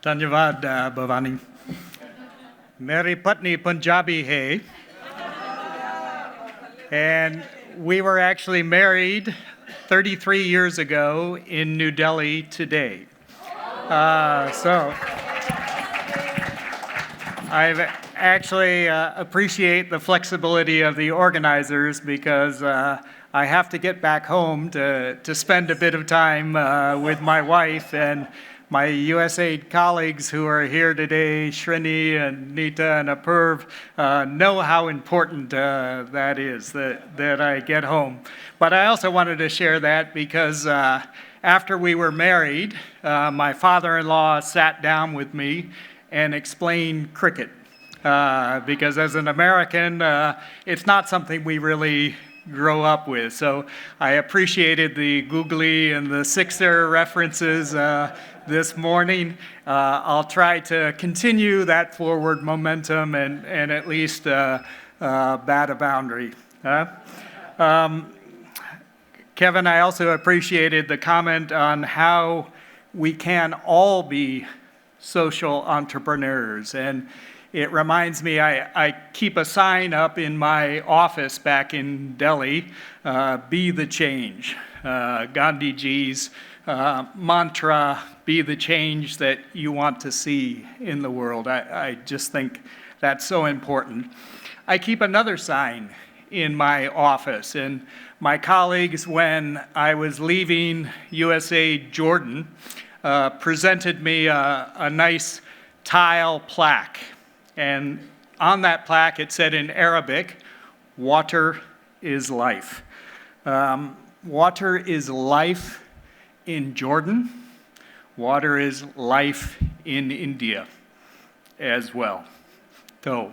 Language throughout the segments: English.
Dhanyavad, Bhavani. Meri Patni Punjabi hai. And we were actually married 33 years ago in New Delhi today. So I actually appreciate the flexibility of the organizers because I have to get back home to spend a bit of time with my wife, and my USAID colleagues who are here today, Srini and Nita and Apurv, know how important that is, that I get home. But I also wanted to share that because after we were married, my father-in-law sat down with me and explained cricket. Because as an American, it's not something we really grow up with. So I appreciated the googly and the sixer references this morning. I'll try to continue that forward momentum and at least bat a boundary. Kevin, I also appreciated the comment on how we can all be social entrepreneurs. And it reminds me, I keep a sign up in my office back in Delhi, be the change. Gandhiji's mantra, be the change that you want to see in the world. I just think that's so important. I keep another sign in my office, and my colleagues, when I was leaving USAID Jordan, presented me a nice tile plaque. And on that plaque, it said in Arabic, water is life. Water is life in Jordan. Water is life in India as well. So,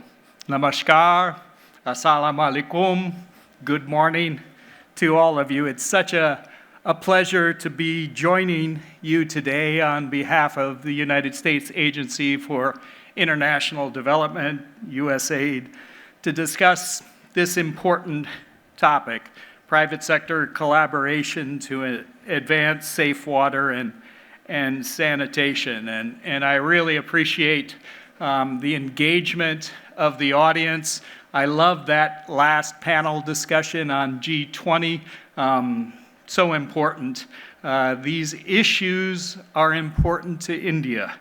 namaskar, assalamu alaikum, good morning to all of you. It's such a pleasure to be joining you today on behalf of the United States Agency for International Development, USAID, to discuss this important topic, private sector collaboration to advance safe water and sanitation. And I really appreciate the engagement of the audience. I love that last panel discussion on G20, so important. These issues are important to India.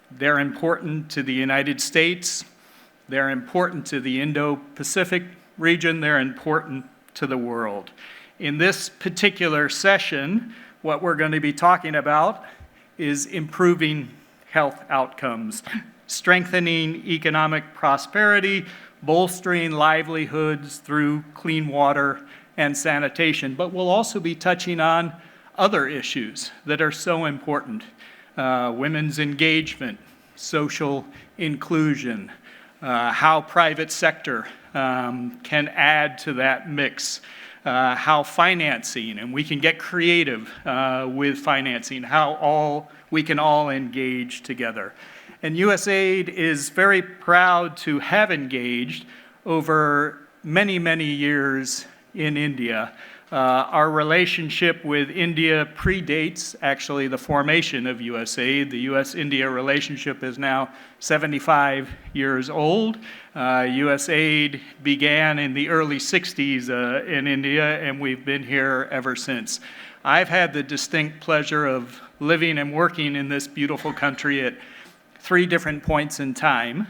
They're important to the United States. They're important to the Indo-Pacific region. They're important to the world. In this particular session, what we're going to be talking about is improving health outcomes, strengthening economic prosperity, bolstering livelihoods through clean water and sanitation. But we'll also be touching on other issues that are so important. Women's engagement, social inclusion, how private sector can add to that mix, how financing, and we can get creative with financing, how we can all engage together. And USAID is very proud to have engaged over many, many years in India. Our relationship with India predates actually the formation of USAID. The US-India relationship is now 75 years old. USAID began in the early 60s in India, and we've been here ever since. I've had the distinct pleasure of living and working in this beautiful country at 3 different points in time.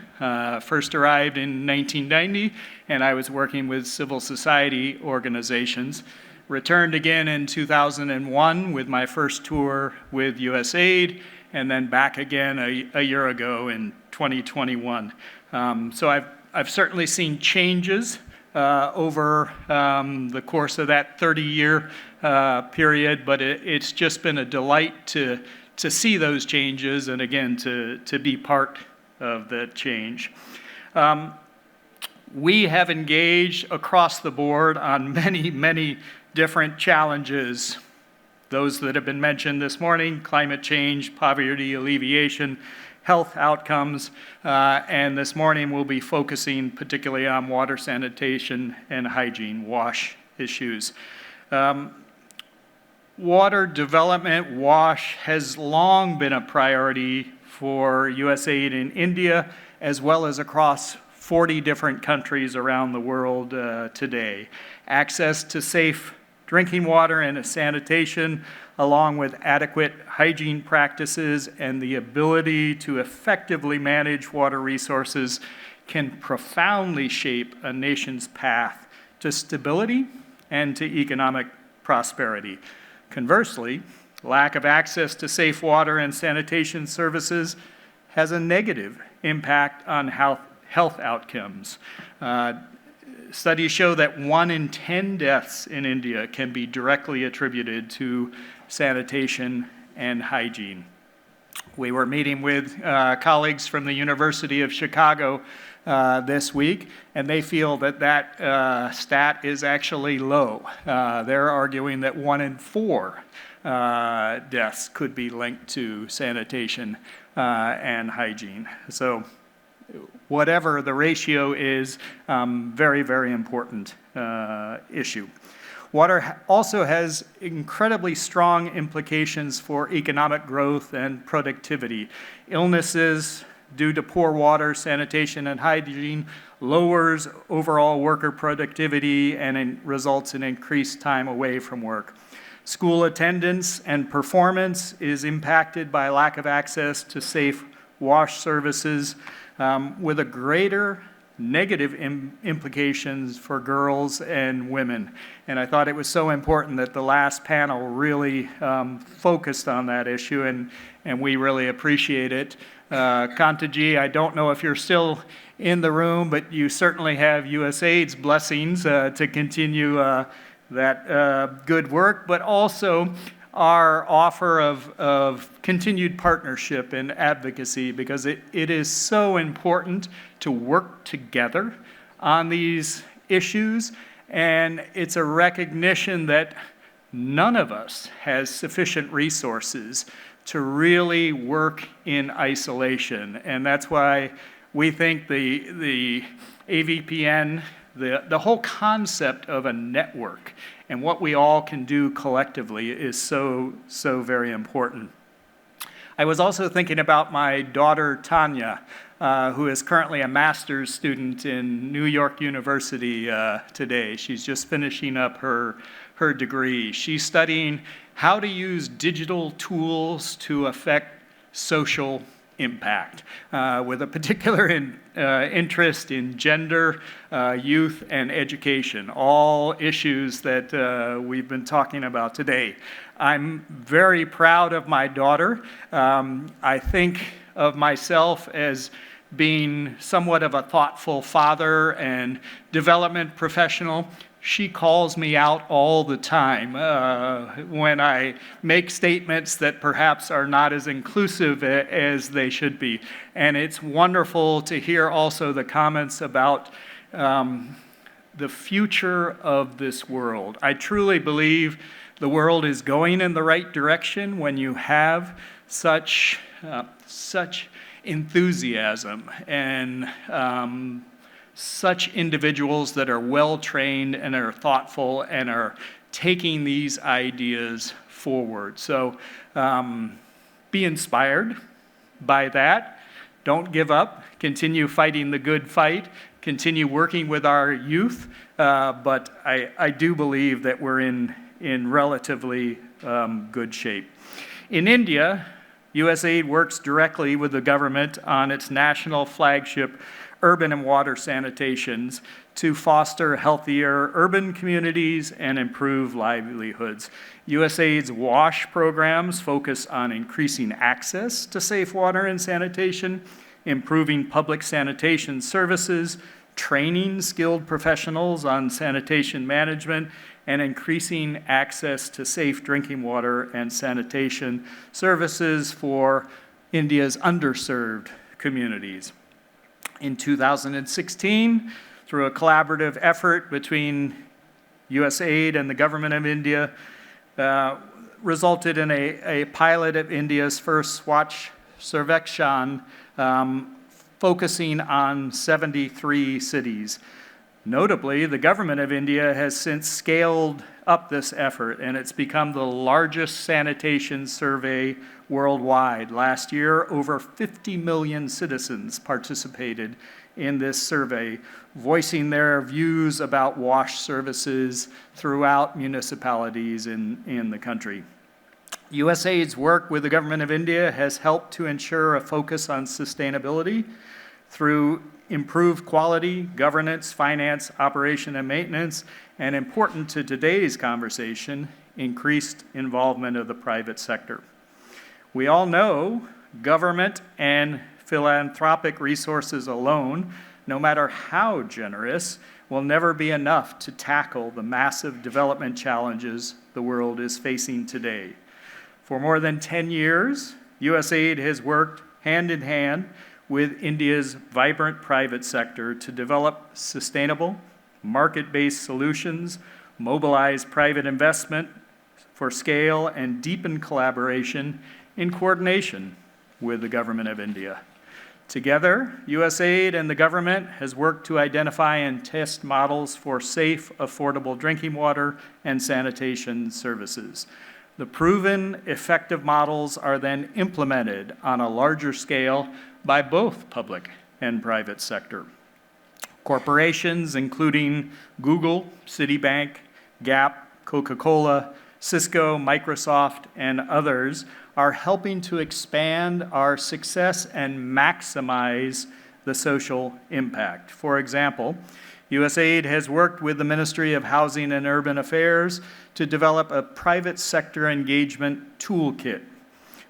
First arrived in 1990, and I was working with civil society organizations. Returned again in 2001 with my first tour with USAID, and then back again a year ago in 2021. So I've certainly seen changes over the course of that 30-year period, but it's just been a delight to see those changes and again to be part of that change. We have engaged across the board on many, many different challenges. Those that have been mentioned this morning: climate change, poverty alleviation, health outcomes, and this morning we'll be focusing particularly on water sanitation and hygiene, WASH issues. Water development, WASH, has long been a priority for USAID in India, as well as across 40 different countries around the world today. Access to safe drinking water and sanitation, along with adequate hygiene practices and the ability to effectively manage water resources, can profoundly shape a nation's path to stability and to economic prosperity. Conversely, lack of access to safe water and sanitation services has a negative impact on health outcomes. Studies show that 1 in 10 deaths in India can be directly attributed to sanitation and hygiene. We were meeting with colleagues from the University of Chicago this week, and they feel that that stat is actually low. They're arguing that 1 in 4 deaths could be linked to sanitation and hygiene. So whatever the ratio is, very, very important issue. Water also has incredibly strong implications for economic growth and productivity. Illnesses due to poor water, sanitation, and hygiene lowers overall worker productivity and results in increased time away from work. School attendance and performance is impacted by lack of access to safe WASH services, with a greater negative implications for girls and women. And I thought it was so important that the last panel really focused on that issue, and we really appreciate it. Kantaji, I don't know if you're still in the room, but you certainly have USAID's blessings to continue that good work, but also our offer of continued partnership and advocacy, because it is so important to work together on these issues, and it's a recognition that none of us has sufficient resources to really work in isolation. And that's why we think the AVPN, the whole concept of a network and what we all can do collectively is so very important. I was also thinking about my daughter, Tanya, who is currently a master's student in New York University today. She's just finishing up her degree. She's studying how to use digital tools to affect social impact, with a particular interest in gender, youth, and education, all issues that we've been talking about today. I'm very proud of my daughter. I think of myself as being somewhat of a thoughtful father and development professional. She calls me out all the time when I make statements that perhaps are not as inclusive as they should be. And it's wonderful to hear also the comments about the future of this world. I truly believe the world is going in the right direction when you have such enthusiasm and such individuals that are well-trained and are thoughtful and are taking these ideas forward. So be inspired by that. Don't give up. Continue fighting the good fight. Continue working with our youth. But I do believe that we're in relatively good shape. In India, USAID works directly with the government on its national flagship urban and water sanitations to foster healthier urban communities and improve livelihoods. USAID's WASH programs focus on increasing access to safe water and sanitation, improving public sanitation services, training skilled professionals on sanitation management, and increasing access to safe drinking water and sanitation services for India's underserved communities. In 2016, through a collaborative effort between USAID and the government of India, resulted in a pilot of India's first Swachh Sarvekshan, focusing on 73 cities. Notably, the government of India has since scaled up this effort, and it's become the largest sanitation survey worldwide. Last year, over 50 million citizens participated in this survey, voicing their views about WASH services throughout municipalities in the country. USAID's work with the government of India has helped to ensure a focus on sustainability through improved quality, governance, finance, operation, and maintenance, and important to today's conversation, increased involvement of the private sector. We all know government and philanthropic resources alone, no matter how generous, will never be enough to tackle the massive development challenges the world is facing today. For more than 10 years, USAID has worked hand in hand with India's vibrant private sector to develop sustainable, market-based solutions, mobilize private investment for scale, and deepen collaboration in coordination with the government of India. Together, USAID and the government has worked to identify and test models for safe, affordable drinking water and sanitation services. The proven effective models are then implemented on a larger scale by both public and private sector. Corporations including Google, Citibank, Gap, Coca-Cola, Cisco, Microsoft, and others are helping to expand our success and maximize the social impact. For example, USAID has worked with the Ministry of Housing and Urban Affairs to develop a private sector engagement toolkit,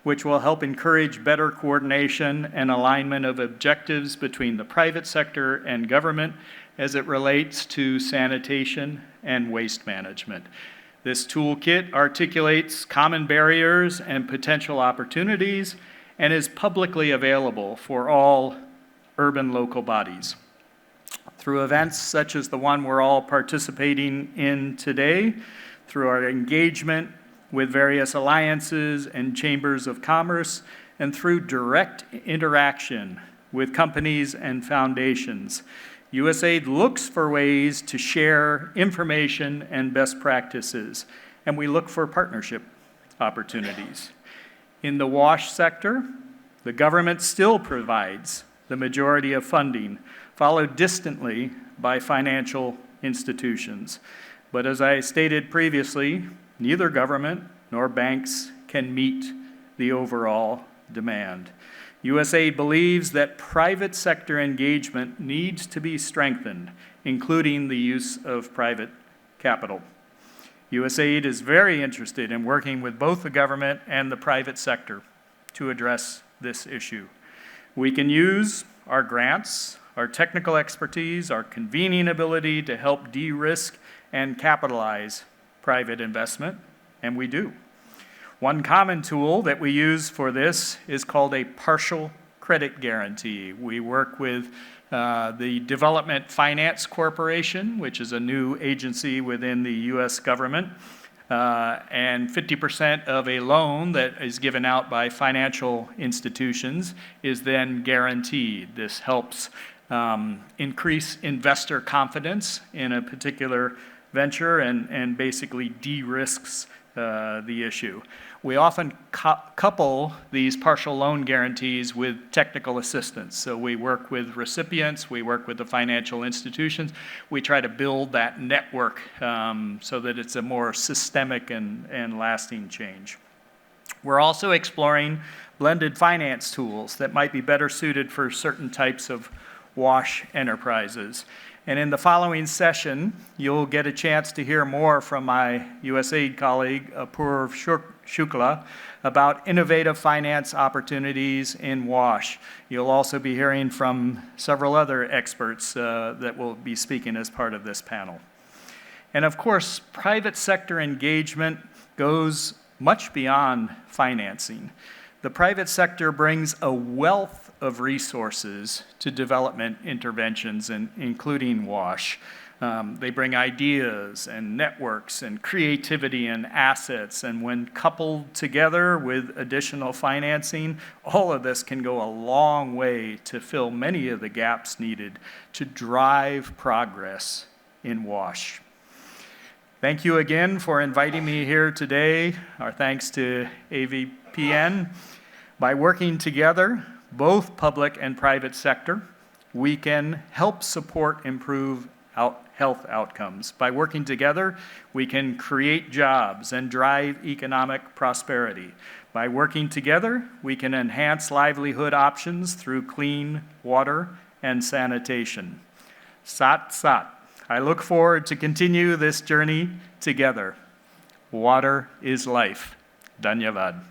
which will help encourage better coordination and alignment of objectives between the private sector and government as it relates to sanitation and waste management. This toolkit articulates common barriers and potential opportunities and is publicly available for all urban local bodies. Through events such as the one we're all participating in today, through our engagement with various alliances and chambers of commerce, and through direct interaction with companies and foundations, USAID looks for ways to share information and best practices, and we look for partnership opportunities. In the WASH sector, the government still provides the majority of funding, followed distantly by financial institutions. But as I stated previously, neither government nor banks can meet the overall demand. USAID believes that private sector engagement needs to be strengthened, including the use of private capital. USAID is very interested in working with both the government and the private sector to address this issue. We can use our grants, our technical expertise, our convening ability to help de-risk and capitalize private investment, and we do. One common tool that we use for this is called a partial credit guarantee. We work with the Development Finance Corporation, which is a new agency within the U.S. government, and 50% of a loan that is given out by financial institutions is then guaranteed. This helps increase investor confidence in a particular venture and basically de-risks the issue. We often couple these partial loan guarantees with technical assistance. So we work with recipients, we work with the financial institutions. We try to build that network so that it's a more systemic and lasting change. We're also exploring blended finance tools that might be better suited for certain types of WASH enterprises. And in the following session, you'll get a chance to hear more from my USAID colleague, Apoorv Shukla, about innovative finance opportunities in WASH. You'll also be hearing from several other experts that will be speaking as part of this panel. And of course, private sector engagement goes much beyond financing. The private sector brings a wealth of resources to development interventions, including WASH. They bring ideas and networks and creativity and assets, and when coupled together with additional financing, all of this can go a long way to fill many of the gaps needed to drive progress in WASH. Thank you again for inviting me here today. Our thanks to AVPN. By working together, both public and private sector, we can help support improve health outcomes. By working together, we can create jobs and drive economic prosperity. By working together, we can enhance livelihood options through clean water and sanitation. Sat Sat. I look forward to continue this journey together. Water is life. Dhanyavad.